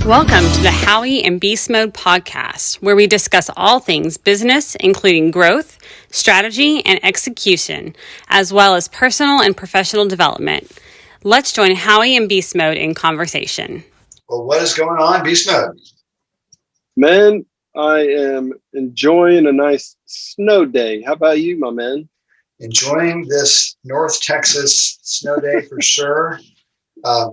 Welcome to the Howie and Beastmode podcast, where we discuss all things business, including growth, strategy, and execution, as well as personal and professional development. Let's join Howie and Beastmode in conversation. Well, what is going on, Beastmode? Man, I am enjoying a nice snow day. How about you, my man? Enjoying this North Texas snow day for sure.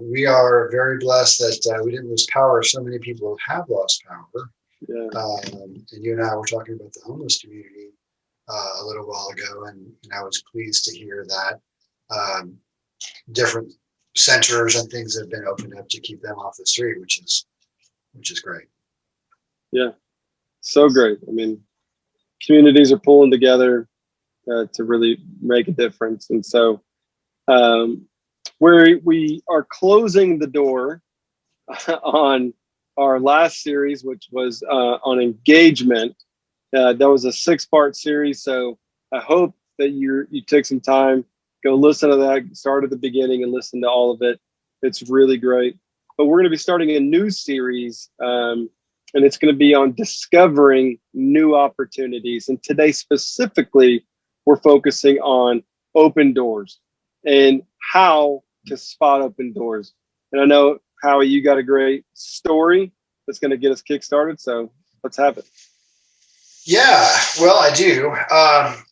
We are very blessed that we didn't lose power. So many people have lost power. Yeah. And you and I were talking about the homeless community a little while ago, and I was pleased to hear that different centers and things have been opened up to keep them off the street, which is great. Yeah, so great. I mean, communities are pulling together to really make a difference, and so we are closing the door on our last series, which was on engagement. That was a 6-part series, so I hope that you took some time, go listen to that, start at the beginning and listen to all of it. It's really great. But we're going to be starting a new series, and it's going to be on discovering new opportunities. And today specifically, we're focusing on open doors and how to spot open doors. And I know, Howie, you got a great story that's going to get us kickstarted. So let's have it. Yeah, well, I do.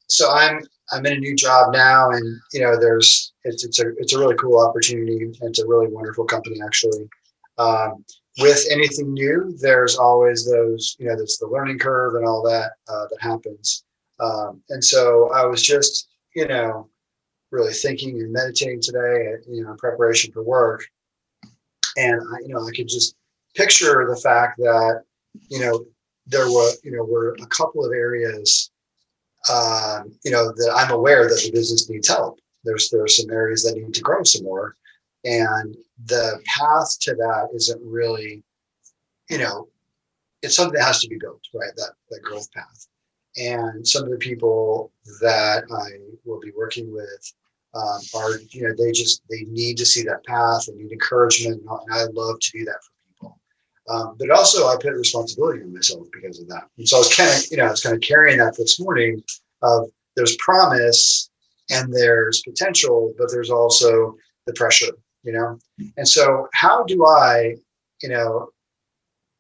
So I'm in a new job now, and it's a really cool opportunity. It's a really wonderful company, actually. With anything new, there's always those, there's the learning curve and all that that happens. And so I was just, really thinking and meditating today, in preparation for work. And I could just picture the fact that, there were a couple of areas, that I'm aware that the business needs help. There's some areas that need to grow some more. And the path to that isn't really, it's something that has to be built, right? That growth path. And some of the people that I will be working with are, they need to see that path and need encouragement. And I love to do that for people. But also I put responsibility on myself because of that. And so I was kind of carrying that this morning of there's promise and there's potential, but there's also the pressure, And so how do I,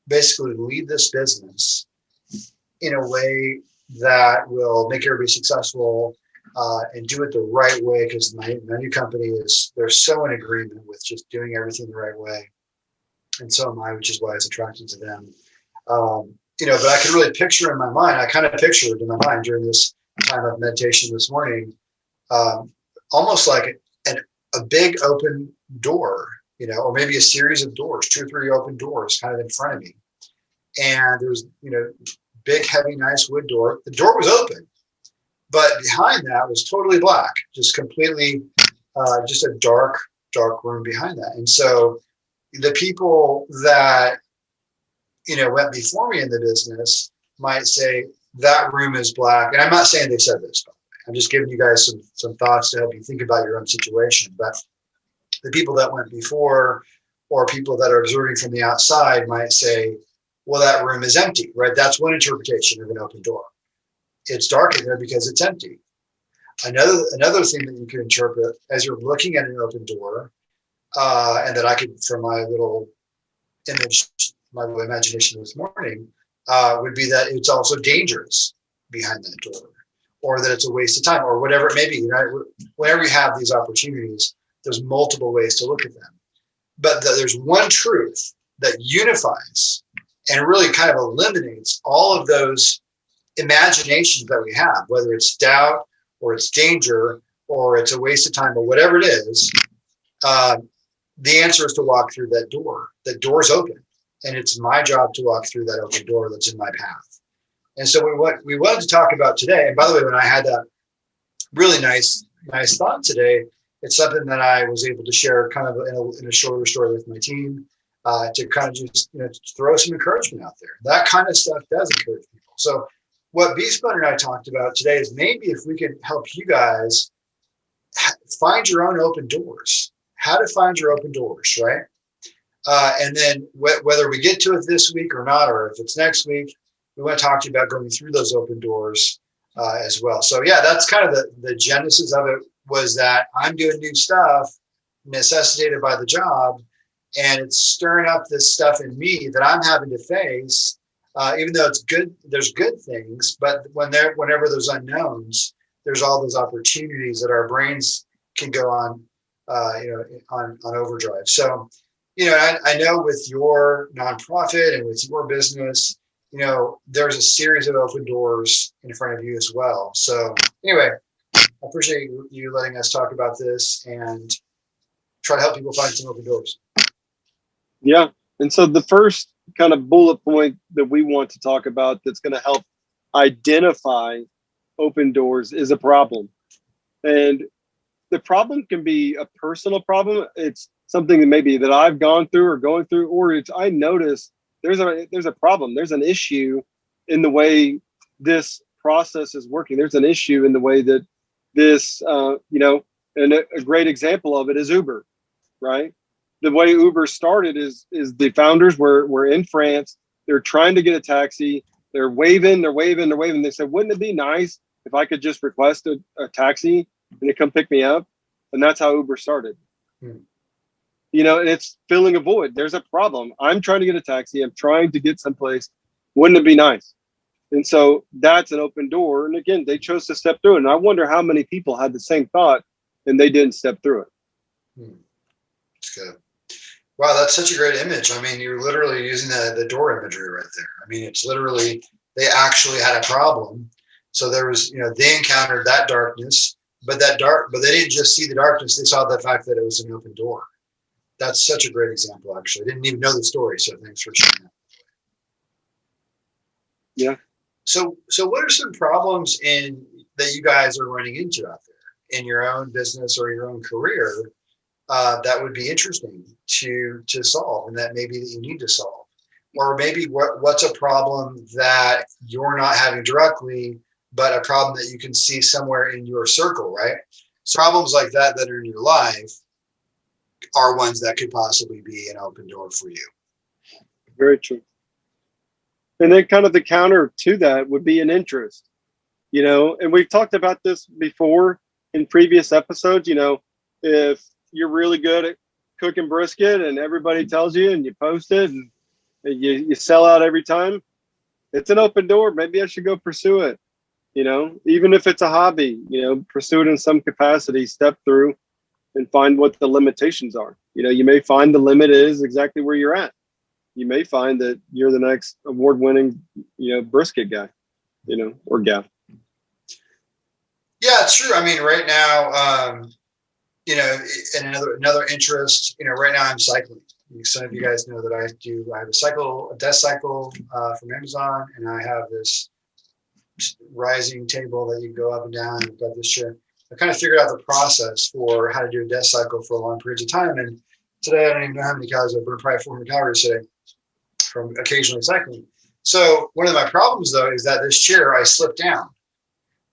basically lead this business in a way that will make everybody successful and do it the right way? Because my new company they're so in agreement with just doing everything the right way. And so am I, which is why I was attracted to them. But I could really picture in my mind, I kind of pictured in my mind during this time of meditation this morning, almost like a big open door, or maybe a series of doors, 2 or 3 open doors kind of in front of me. And there's, big, heavy, nice wood door. The door was open, but behind that was totally black, just completely, just a dark room behind that. And so the people that, went before me in the business might say that room is black. And I'm not saying they said this, but I'm just giving you guys some thoughts to help you think about your own situation. But the people that went before, or people that are observing from the outside, might say, well, that room is empty, right? That's one interpretation of an open door. It's dark in there because it's empty. Another thing that you can interpret as you're looking at an open door, and that I could, from my little image, my little imagination this morning, would be that it's also dangerous behind that door, or that it's a waste of time, or whatever it may be. Whenever you have these opportunities, there's multiple ways to look at them. But there's one truth that unifies and really kind of eliminates all of those imaginations that we have, whether it's doubt or it's danger or it's a waste of time or whatever it is. The answer is to walk through that door. The door's open, and it's my job to walk through that open door that's in my path. And so we wanted to talk about today. And by the way, when I had that really nice thought today, it's something that I was able to share kind of in a shorter story with my team to kind of just throw some encouragement out there. That kind of stuff does encourage people. So what Beastmode and I talked about today is maybe if we can help you guys find your own open doors, how to find your open doors, right? And then whether we get to it this week or not, or if it's next week, we want to talk to you about going through those open doors as well. So yeah, that's kind of the genesis of it, was that I'm doing new stuff necessitated by the job, and it's stirring up this stuff in me that I'm having to face. Even though it's good, there's good things, but whenever there's unknowns, there's all those opportunities that our brains can go on, on overdrive. So, I know with your nonprofit and with your business, there's a series of open doors in front of you as well. So anyway, I appreciate you letting us talk about this and try to help people find some open doors. Yeah. And so the first kind of bullet point that we want to talk about that's going to help identify open doors is a problem. And the problem can be a personal problem. It's something that maybe that I've gone through or going through, or I notice there's a problem. There's an issue in the way this process is working. There's an issue in the way that this, and a great example of it is Uber, right? The way Uber started is the founders were in France. They're trying to get a taxi. They're waving. They said, wouldn't it be nice if I could just request a taxi and they come pick me up? And that's how Uber started. And it's filling a void. There's a problem. I'm trying to get a taxi. I'm trying to get someplace. Wouldn't it be nice? And so that's an open door. And again, they chose to step through it. And I wonder how many people had the same thought and they didn't step through it. That's good. Wow, that's such a great image. I mean, you're literally using the door imagery right there. I mean, it's literally, they actually had a problem. So there was, they encountered that darkness, but they didn't just see the darkness. They saw the fact that it was an open door. That's such a great example, actually. I didn't even know the story. So thanks for sharing that. Yeah. So what are some problems that you guys are running into out there in your own business or your own career that would be interesting to solve, and that maybe that you need to solve? Or maybe what's a problem that you're not having directly, but a problem that you can see somewhere in your circle, right? So problems like that are in your life are ones that could possibly be an open door for you. Very true. And then kind of the counter to that would be an interest, and we've talked about this before in previous episodes. If you're really good at cooking brisket and everybody tells you and you post it and you sell out every time, it's an open door. Maybe I should go pursue it. Even if it's a hobby, pursue it in some capacity, step through and find what the limitations are. You may find the limit is exactly where you're at. You may find that you're the next award-winning, brisket guy, or gal. Yeah, it's true. I mean, right now, and another interest, right now I'm cycling. Some of you guys know that I have a desk cycle from Amazon, and I have this rising table that you go up and down. I've got this chair. I kind of figured out the process for how to do a desk cycle for long periods of time. And today, I don't even know how many calories I burned, probably 400 calories today from occasionally cycling. So one of my problems, though, is that this chair, I slip down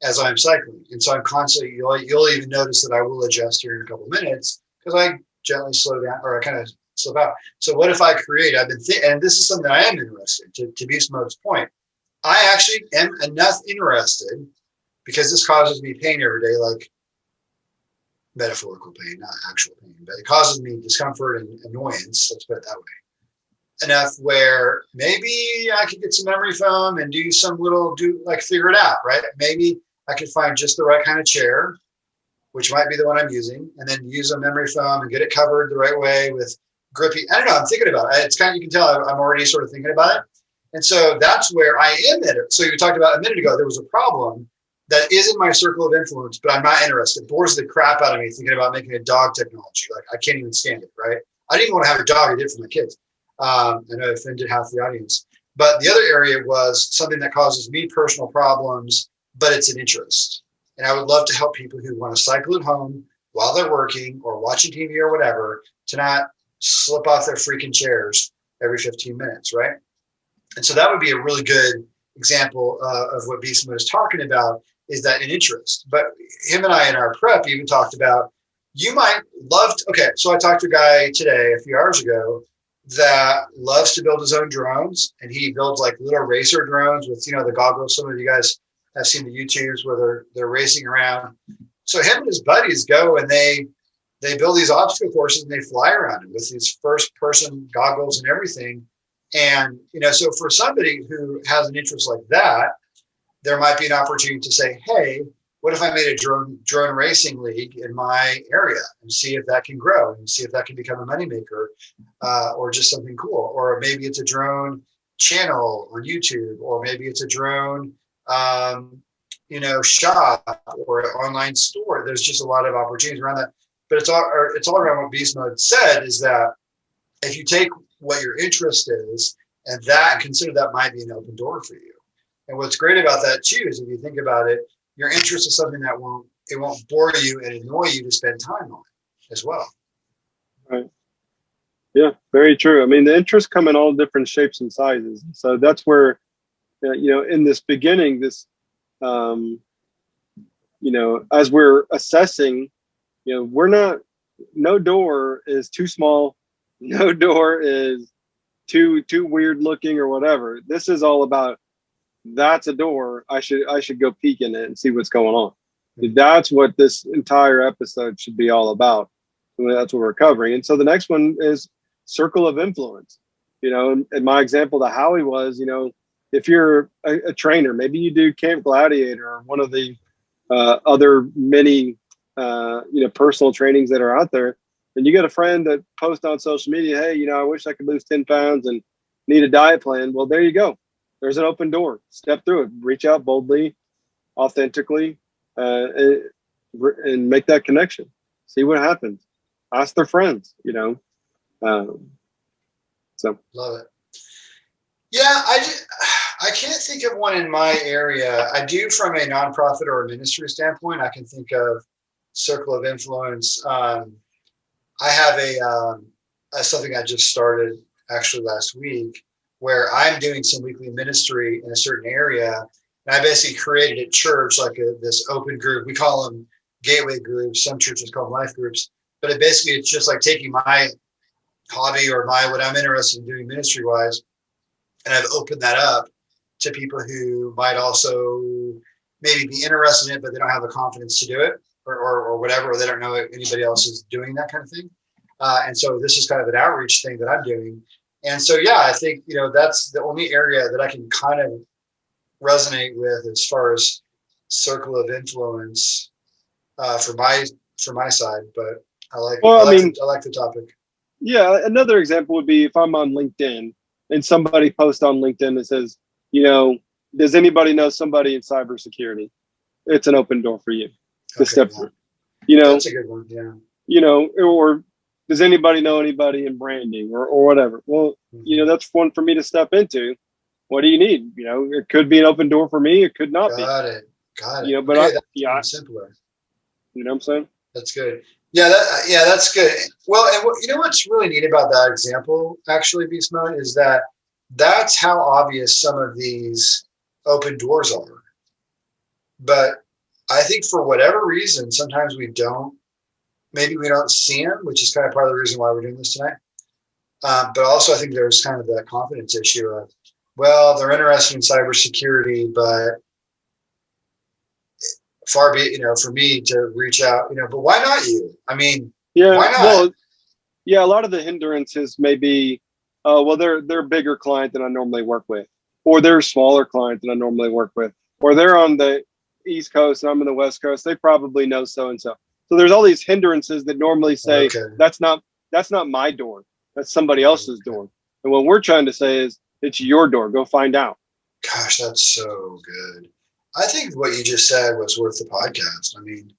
as I'm cycling. And so I'm constantly, you'll even notice that I will adjust here in a couple of minutes because I gently slow down, or I kind of slip out. So what if I create, and this is something I am interested to Beastmode's point. I actually am enough interested, because this causes me pain every day, like metaphorical pain, not actual pain, but it causes me discomfort and annoyance, let's put it that way, enough where maybe I could get some memory foam and figure it out, right? Maybe I could find just the right kind of chair, which might be the one I'm using, and then use a memory foam and get it covered the right way with grippy. I don't know, I'm thinking about it. It's you can tell I'm already sort of thinking about it. And so that's where I am at it. So you talked about a minute ago, there was a problem that is in my circle of influence, but I'm not interested. It bores the crap out of me thinking about making a dog technology. Like, I can't even stand it, right? I didn't even want to have a dog. I did for my kids. I know I offended half the audience. But the other area was something that causes me personal problems, but it's an interest. And I would love to help people who want to cycle at home while they're working or watching TV or whatever to not slip off their freaking chairs every 15 minutes, right? And so that would be a really good example of what Beastmode is talking about, is that an interest. But him and I in our prep even talked about, you might love to, okay, so I talked to a guy today, a few hours ago, that loves to build his own drones, and he builds like little racer drones with, the goggles. Some of you guys have seen the YouTubes where they're racing around. So him and his buddies go and they build these obstacle courses and they fly around it with these first person goggles and everything. And, so for somebody who has an interest like that, there might be an opportunity to say, hey, what if I made a drone racing league in my area and see if that can grow and see if that can become a moneymaker, or just something cool. Or maybe it's a drone channel on YouTube, or maybe it's a drone, shop or an online store. There's just a lot of opportunities around that. But it's all around what Beastmode said, is that if you take what your interest is and consider that might be an open door for you. And what's great about that too is if you think about it, your interest is something that won't bore you and annoy you to spend time on as well. Right. Yeah, very true. I mean, the interests come in all different shapes and sizes. So that's where, in this beginning, this, as we're assessing, no door is too small. No door is too weird looking or whatever. This is all about, that's a door. I should go peek in it and see what's going on. That's what this entire episode should be all about. That's what we're covering. And so the next one is circle of influence. In my example, the Howie was, if you're a trainer, maybe you do Camp Gladiator or one of the other many, personal trainings that are out there, and you get a friend that posts on social media, hey, I wish I could lose 10 pounds and need a diet plan. Well, there you go. There's an open door. Step through it. Reach out boldly, authentically, and make that connection. See what happens. Ask their friends, So Love it. Yeah, I can't think of one in my area. I do from a nonprofit or a ministry standpoint. I can think of circle of influence. I have something I just started actually last week, where I'm doing some weekly ministry in a certain area. And I basically created at church like this open group. We call them gateway groups. Some churches call them life groups. But it's just like taking my hobby or what I'm interested in doing ministry wise, and I've opened that up to people who might also maybe be interested in it, but they don't have the confidence to do it or whatever, or they don't know anybody else is doing that kind of thing. And so this is kind of an outreach thing that I'm doing. And so, yeah, I think, that's the only area that I can kind of resonate with as far as circle of influence for my side. But I like the topic. Yeah, another example would be if I'm on LinkedIn and somebody posts on LinkedIn that says, does anybody know somebody in cybersecurity? It's an open door for you to step through. That's a good one. Yeah. Or does anybody know anybody in branding or whatever? Well, that's one for me to step into. What do you need? It could be an open door for me. It could not be. Got it. But that's simpler. You know what I'm saying? That's good. Yeah, that's good. Well, and what's really neat about that example, actually, Beastmode, is that that's how obvious some of these open doors are. But I think for whatever reason, sometimes maybe we don't see them, which is kind of part of the reason why we're doing this tonight. But also I think there's kind of that confidence issue of, well, they're interested in cybersecurity, but far be it, for me to reach out, but why not you? I mean, why not? Well, yeah, a lot of the hindrances may be, they're a bigger client than I normally work with, or they're a smaller client than I normally work with, or they're on the East Coast and I'm on the West Coast. They probably know so-and-so. So there's all these hindrances that normally say, that's not my door. That's somebody else's door. And what we're trying to say is, it's your door. Go find out. Gosh, that's so good. I think what you just said was worth the podcast. I mean,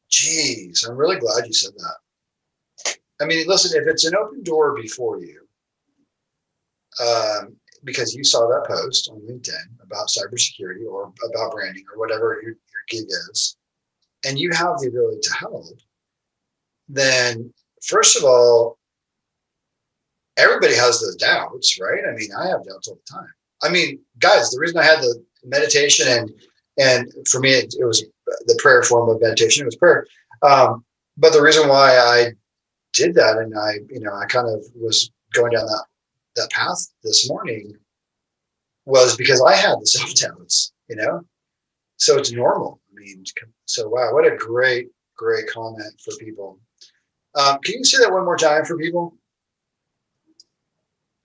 geez, I'm really glad you said that. I mean, listen, if it's an open door before you, because you saw that post on LinkedIn about cybersecurity or about branding or whatever your gig is, and you have the ability to help, then first of all, everybody has those doubts, right? I mean, I have doubts all the time. I mean, guys, the reason I had the meditation and for me, it was the prayer form of meditation. It was prayer. But the reason why I did that, and I kind of was going down that path this morning was because I had the self-doubts, so it's normal. I mean, so wow, what a great comment for people. Can you say that one more time for people?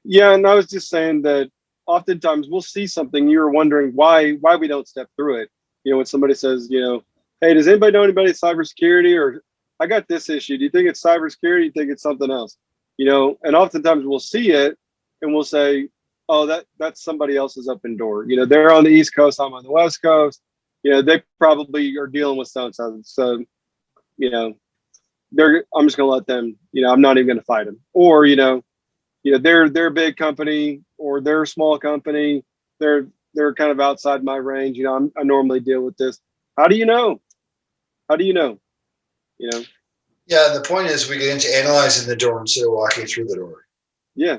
Yeah, and I was just saying that oftentimes we'll see something, you're wondering why we don't step through it. When somebody says, hey, does anybody know anybody in cybersecurity, or I got this issue? Do you think it's cybersecurity? Do you think it's something else? And oftentimes we'll see it and we'll say, oh, that's somebody else's open door. They're on the East Coast, I'm on the West Coast. They probably are dealing with so and so. So, I'm just gonna let them, I'm not even gonna fight them. Or, they're a big company or they're a small company. They're kind of outside my range. I normally deal with this. How do you know? How do you know? Yeah, the point is we get into analyzing the door instead of walking through the door. Yeah.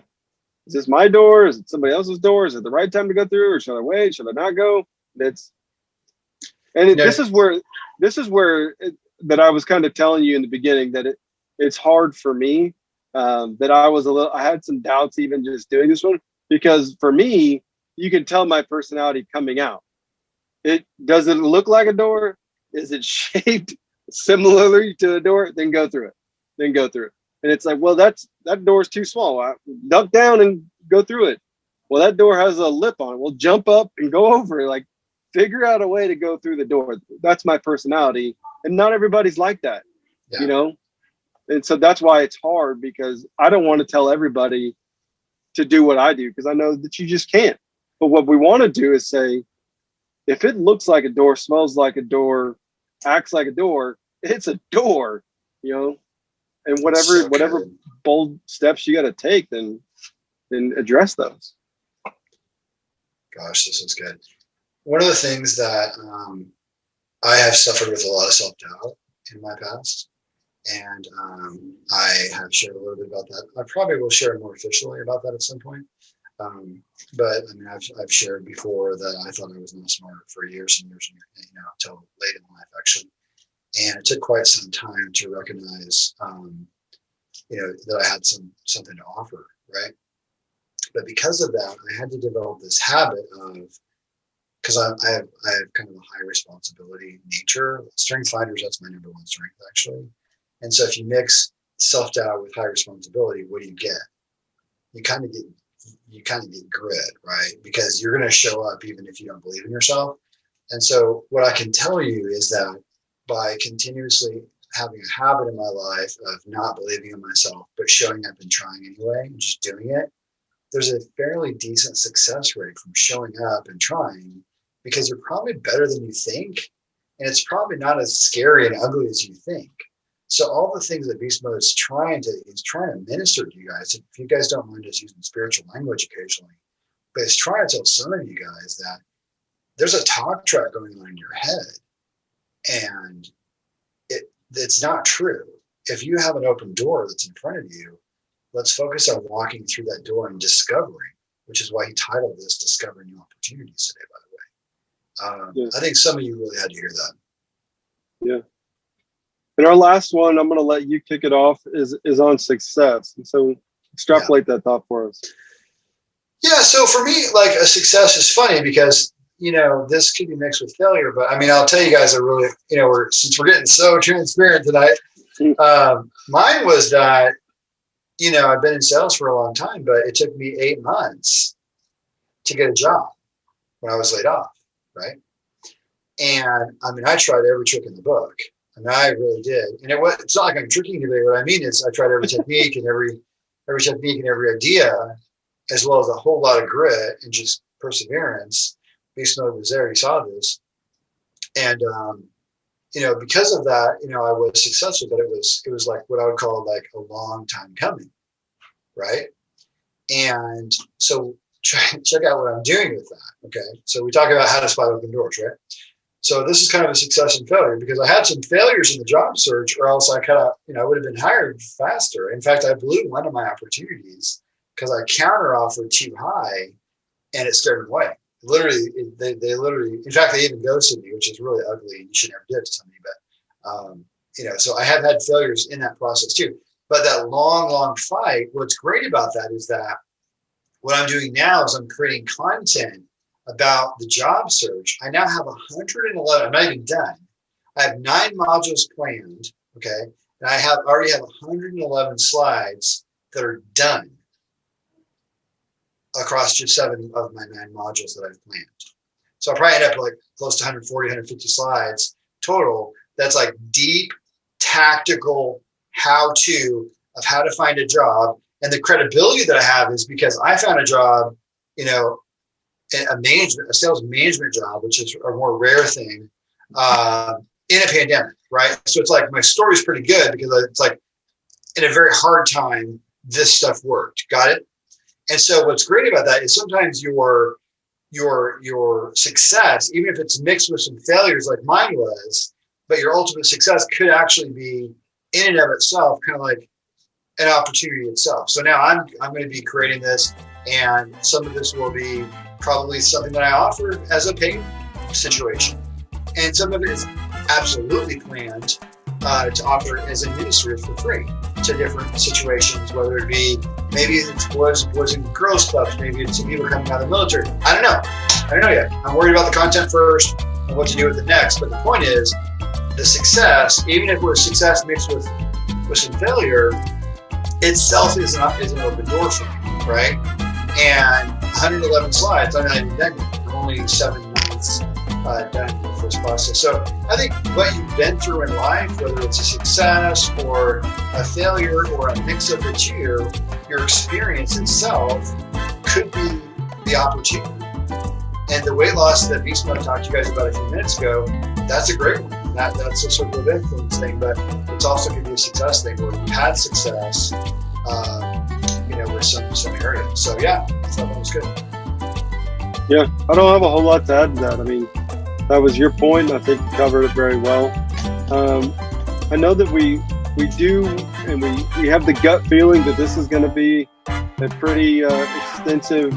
Is this my door? Is it somebody else's door? Is it the right time to go through, or should I wait? Should I not go? This is where that I was kind of telling you in the beginning that it's hard for me, that I had some doubts even just doing this one, because for me, you can tell my personality coming out. Does it look like a door? Is it shaped similarly to a door? Then go through it. And it's like, well, that door's too small. I duck down and go through it. Well, that door has a lip on it. Well, jump up and go over it. Like, figure out a way to go through the door. That's my personality. And not everybody's like that, And so that's why it's hard, because I don't want to tell everybody to do what I do, because I know that you just can't. But what we want to do is say, if it looks like a door, smells like a door, acts like a door, it's a door, and whatever bold steps you got to take, then address those. Gosh, this is good. One of the things that I have suffered with a lot of self-doubt in my past, and I have shared a little bit about that. I probably will share more officially about that at some point. But I mean, I've shared before that I thought I was not smart for years and years, until late in life, actually. And it took quite some time to recognize, that I had something to offer, right? But because of that, I had to develop this habit of, because I have kind of a high responsibility nature. Strength finders, that's my number one strength, actually. And so if you mix self-doubt with high responsibility, what do you get? You kind of get grit, right? Because you're going to show up even if you don't believe in yourself. And so what I can tell you is that by continuously having a habit in my life of not believing in myself, but showing up and trying anyway, and just doing it, there's a fairly decent success rate from showing up and trying, because you're probably better than you think. And it's probably not as scary and ugly as you think. So all the things that Beastmode is trying to minister to you guys, if you guys don't mind us using spiritual language occasionally, but it's trying to tell some of you guys that there's a talk track going on in your head, and it's not true. If you have an open door that's in front of you, let's focus on walking through that door and discovering, which is why he titled this "Discovering New Opportunities" today, by the way. Yeah. I think some of you really had to hear that. Yeah. And our last one, I'm going to let you kick it off, is on success. And so extrapolate that thought for us. Yeah. So for me, like, a success is funny because, this can be mixed with failure, but I mean, I'll tell you guys a really, since we're getting so transparent tonight, mine was that, I've been in sales for a long time, but it took me 8 months to get a job when I was laid off. Right. And I mean, I tried every trick in the book. I mean, I really did. And it's not like I'm tricking anybody. What I mean is I tried every technique and every idea, as well as a whole lot of grit and just perseverance. Beastmode was there. He saw this. And, because of that, I was successful, but it was like what I would call like a long time coming. Right. And so check out what I'm doing with that. Okay. So we talk about how to spot open doors, right? So this is kind of a success and failure, because I had some failures in the job search, or else I kind of, I would have been hired faster. In fact, I blew one of my opportunities because I counter offered too high, and it scared them away. Literally, they literally, in fact, they even ghosted me, which is really ugly, and you should never do it to somebody. But, so I have had failures in that process too. But that long fight, what's great about that is that What I'm doing now is I'm creating content about the job search. I now have 111. I'm not even done. I have 9 modules planned. Okay. And I already have 111 slides that are done across just 7 of my 9 modules that I've planned. So I'll probably end up like close to 140, 150 slides total. That's like deep, tactical how-to of how to find a job. And the credibility that I have is because I found a job, you know, a sales management job, which is a more rare thing, in a pandemic, right? So it's like my story's pretty good because it's like in a very hard time, this stuff worked. Got it? And so what's great about that is sometimes your success, even if it's mixed with some failures like mine was, but your ultimate success could actually be in and of itself kind of like an opportunity itself. So now I'm going to be creating this, and some of this will be probably something that I offer as a paid situation, and some of it is absolutely planned to offer as a ministry for free to different situations, whether it be maybe it's boys and girls clubs, maybe it's people coming out of the military. I don't know yet. I'm worried about the content first and what to do with it next. But the point is, the success, even if we're success mixed with some failure, itself is an open door for me, right? And 111 slides, I'm not even done yet. I'm only 7 months done with this process. So I think what you've been through in life, whether it's a success or a failure or a mix of the two, your experience itself could be the opportunity. And the weight loss that Beastmode talked to you guys about a few minutes ago, that's a great one. That's a circle of influence thing, but it's also going to be a success thing where you had success, with some areas. So yeah, I thought that was good. Yeah, I don't have a whole lot to add to that. I mean, that was your point. I think you covered it very well. I know that we do, and we have the gut feeling that this is going to be a pretty extensive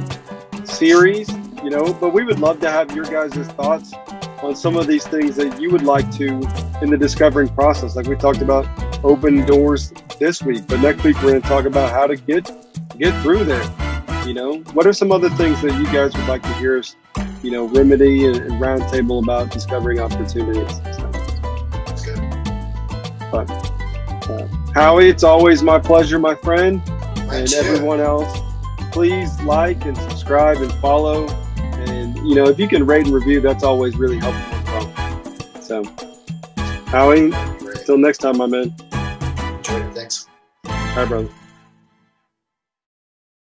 series, but we would love to have your guys' thoughts on some of these things that you would like to in the discovering process. Like we talked about open doors this week, but next week we're going to talk about how to get through there. What are some other things that you guys would like to hear us, remedy and roundtable about discovering opportunities? That's good. But Howie, it's always my pleasure, my friend, and everyone else. Please like and subscribe and follow. And, if you can rate and review, that's always really helpful as well. So, Howie, until next time, my man. Enjoyed it. Thanks. All right, brother.